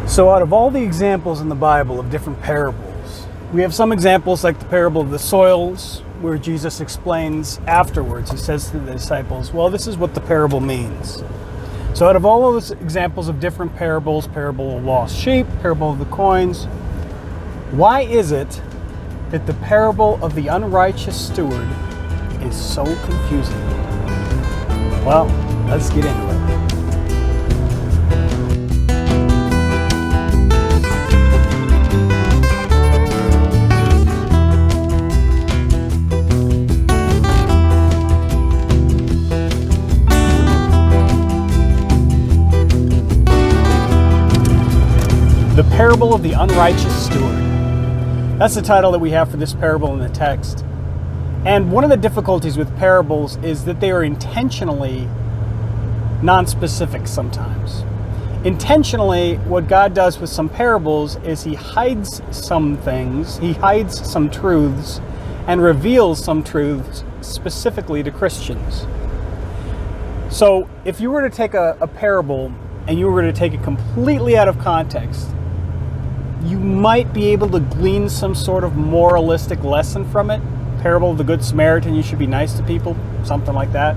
So out of all the examples in the Bible of different parables, we have some examples like the parable of the soils, where Jesus explains afterwards, he says to the disciples, well, this is what the parable means. So out of all of those examples of different parables, parable of lost sheep, parable of the coins, why is it that the parable of the unrighteous steward is so confusing? Well, let's get into it. The parable of the unrighteous steward. That's the title that we have for this parable in the text. And one of the difficulties with parables is that they are intentionally non-specific sometimes. Intentionally, what God does with some parables is he hides some things, he hides some truths, and reveals some truths specifically to Christians. So if you were to take a parable and you were to take it completely out of context, you might be able to glean some sort of moralistic lesson from it. Parable of the Good Samaritan, you should be nice to people, something like that.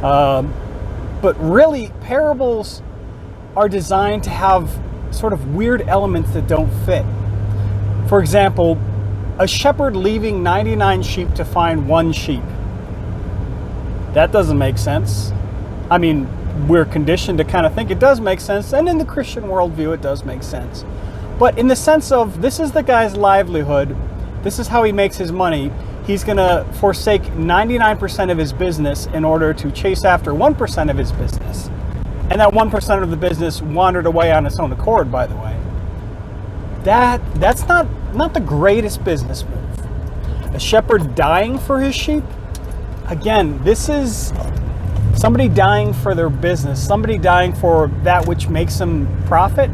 But really, parables are designed to have sort of weird elements that don't fit. For example, a shepherd leaving 99 sheep to find one sheep. That doesn't make sense. I mean, we're conditioned to kind of think it does make sense, and in the Christian worldview, it does make sense. But in the sense of, this is the guy's livelihood, this is how he makes his money, he's going to forsake 99% of his business in order to chase after 1% of his business. And that 1% of the business wandered away on its own accord, by the way. That's not the greatest business move. A shepherd dying for his sheep? Again, this is somebody dying for their business, somebody dying for that which makes them profit.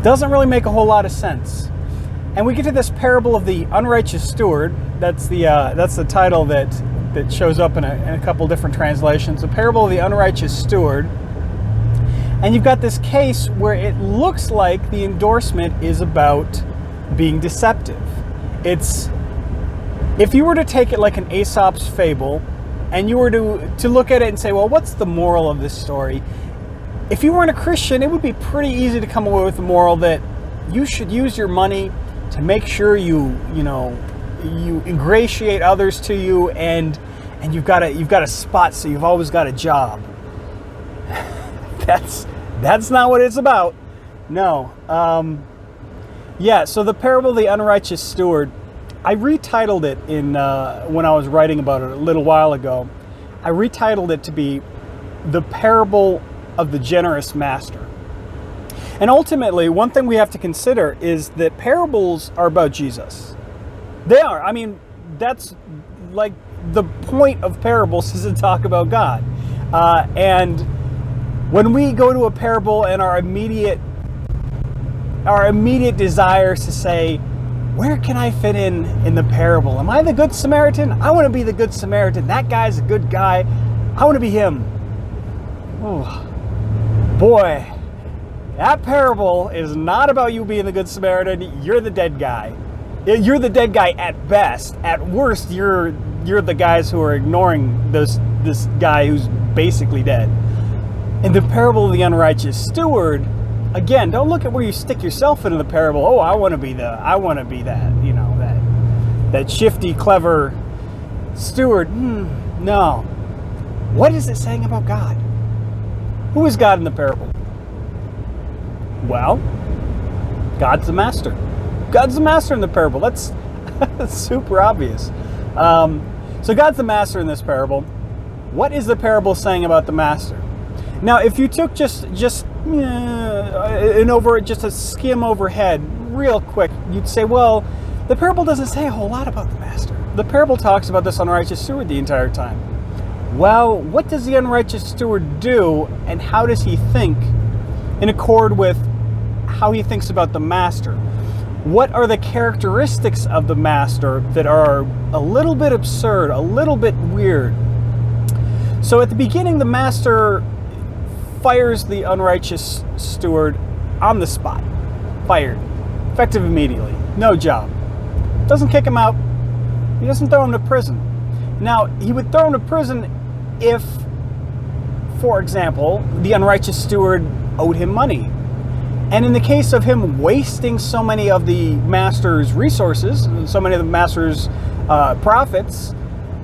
Doesn't really make a whole lot of sense. And we get to this parable of the unrighteous steward. That's the title that shows up in a couple different translations. The parable of the unrighteous steward. And you've got this case where it looks like the endorsement is about being deceptive. It's, if you were to take it like an Aesop's fable, and you were to look at it and say, well, what's the moral of this story? If you weren't a Christian, it would be pretty easy to come away with the moral that you should use your money to make sure you ingratiate others to you, and you've got a spot, so you've always got a job. That's not what it's about. No. Yeah. So the parable of the unrighteous steward, I retitled it in when I was writing about it a little while ago. I retitled it to be the parable of the generous master. And ultimately, one thing we have to consider is that parables are about Jesus. They are. I mean, that's like the point of parables is to talk about God. And when we go to a parable and our immediate desire is to say, where can I fit in the parable? Am I the Good Samaritan? I want to be the Good Samaritan. That guy's a good guy. I want to be him. Oh. Boy, that parable is not about you being the Good Samaritan. You're the dead guy. You're the dead guy at best. At worst, you're the guys who are ignoring this guy who's basically dead. In the parable of the unrighteous steward, again, don't look at where you stick yourself into the parable. Oh, I want to be that, that shifty, clever steward. No. What is it saying about God? Who is God in the parable? Well, God's the master. God's the master in the parable. That's super obvious. So God's the master in this parable. What is the parable saying about the master? Now, if you took just a skim overhead real quick, you'd say, well, the parable doesn't say a whole lot about the master. The parable talks about this unrighteous steward the entire time. Well, what does the unrighteous steward do, and how does he think in accord with how he thinks about the master? What are the characteristics of the master that are a little bit absurd, a little bit weird? So at the beginning, the master fires the unrighteous steward on the spot. Fired. Effective immediately. No job. Doesn't kick him out. He doesn't throw him to prison. Now, he would throw him to prison if, for example, the unrighteous steward owed him money. And in the case of him wasting so many of the master's resources, so many of the master's profits,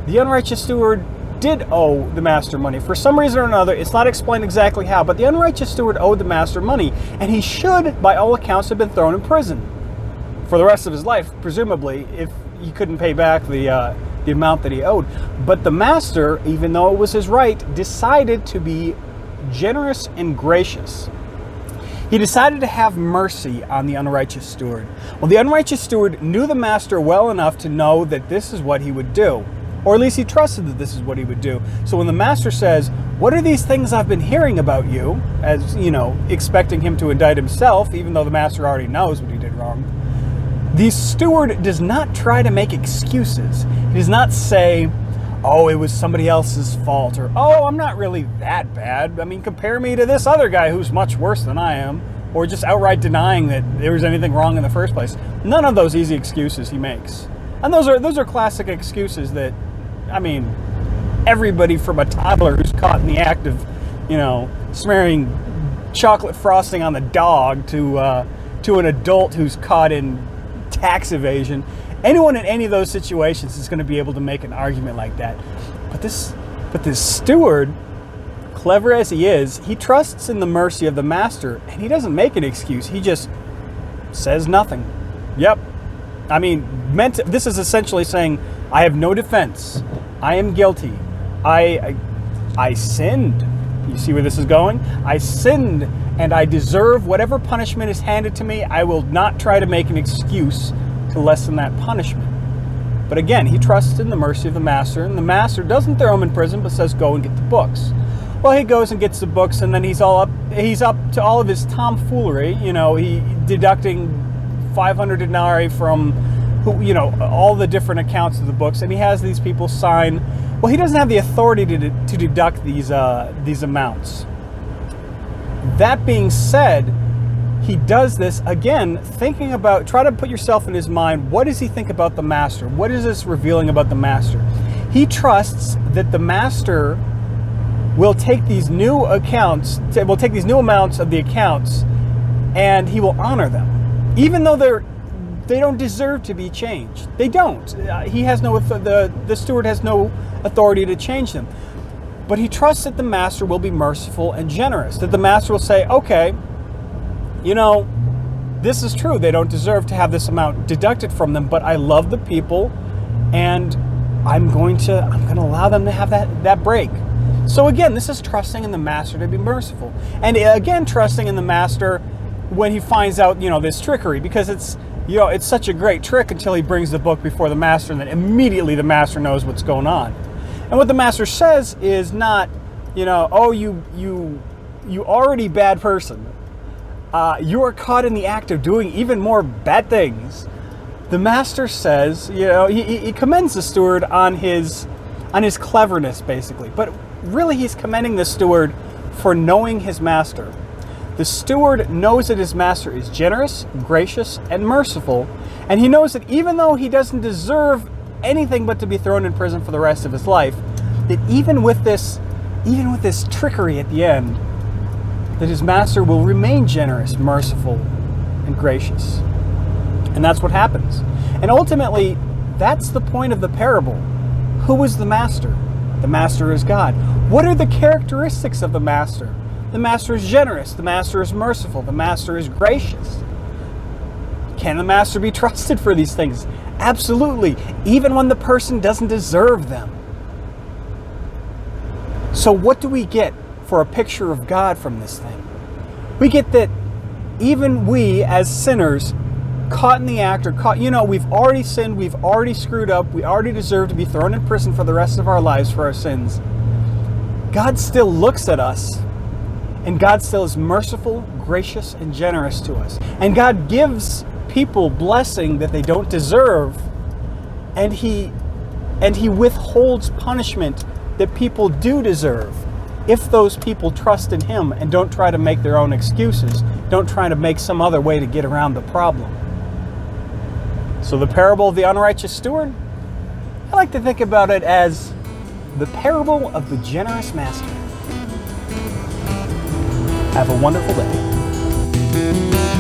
the unrighteous steward did owe the master money. For some reason or another, it's not explained exactly how, but the unrighteous steward owed the master money, and he should, by all accounts, have been thrown in prison for the rest of his life, presumably, if he couldn't pay back the amount that he owed. But the master, even though it was his right, decided to be generous and gracious. He decided to have mercy on the unrighteous steward. Well, the unrighteous steward knew the master well enough to know that this is what he would do. Or at least he trusted that this is what he would do. So when the master says, "What are these things I've been hearing about you?" as, expecting him to indict himself, even though the master already knows what he did wrong, the steward does not try to make excuses. He does not say, "Oh, it was somebody else's fault," or "Oh, I'm not really that bad. I mean, compare me to this other guy who's much worse than I am," or just outright denying that there was anything wrong in the first place. None of those easy excuses he makes. And those are classic excuses that, everybody from a toddler who's caught in the act of, smearing chocolate frosting on the dog to an adult who's caught in tax evasion. Anyone in any of those situations is going to be able to make an argument like that. But this steward, clever as he is, he trusts in the mercy of the master, and he doesn't make an excuse. He just says nothing. Yep. This is essentially saying, I have no defense. I am guilty. I sinned. You see where this is going? I sinned, and I deserve whatever punishment is handed to me. I will not try to make an excuse to lessen that punishment. But again, he trusts in the mercy of the master, and the master doesn't throw him in prison, but says, "Go and get the books." Well, he goes and gets the books, and then he's up to all of his tomfoolery. He deducting 500 denarii from all the different accounts of the books, and he has these people sign. Well, he doesn't have the authority to deduct these amounts. That being said, he does this, again, thinking about, try to put yourself in his mind. What does he think about the master? What is this revealing about the master? He trusts that the master will take these new amounts of the accounts, and he will honor them. Even though they don't deserve to be changed. They don't. He has the steward has no authority to change them. But he trusts that the master will be merciful and generous. That the master will say, "Okay, this is true. They don't deserve to have this amount deducted from them, but I love the people, and I'm going to allow them to have that break." So again, this is trusting in the master to be merciful. And again, trusting in the master when he finds out, this trickery, because it's such a great trick until he brings the book before the master, and then immediately the master knows what's going on. And what the master says is not, "Oh, you already bad person. You are caught in the act of doing even more bad things." The master says, he commends the steward on his cleverness, basically. But really, he's commending the steward for knowing his master. The steward knows that his master is generous, gracious, and merciful, and he knows that even though he doesn't deserve anything but to be thrown in prison for the rest of his life, that even with this trickery at the end, that his master will remain generous, merciful, and gracious. And that's what happens. And ultimately, that's the point of the parable. Who is the master? The master is God. What are the characteristics of the master? The master is generous. The master is merciful. The master is gracious. Can the master be trusted for these things? Absolutely, even when the person doesn't deserve them. So what do we get for a picture of God from this thing? We get that even we as sinners, caught in the act, or we've already sinned, we've already screwed up, we already deserve to be thrown in prison for the rest of our lives for our sins. God still looks at us, and God still is merciful, gracious, and generous to us. And God gives people blessing that they don't deserve, and He withholds punishment that people do deserve. if those people trust in him and don't try to make their own excuses, don't try to make some other way to get around the problem. So the parable of the unrighteous steward, I like to think about it as the parable of the generous master. Have a wonderful day.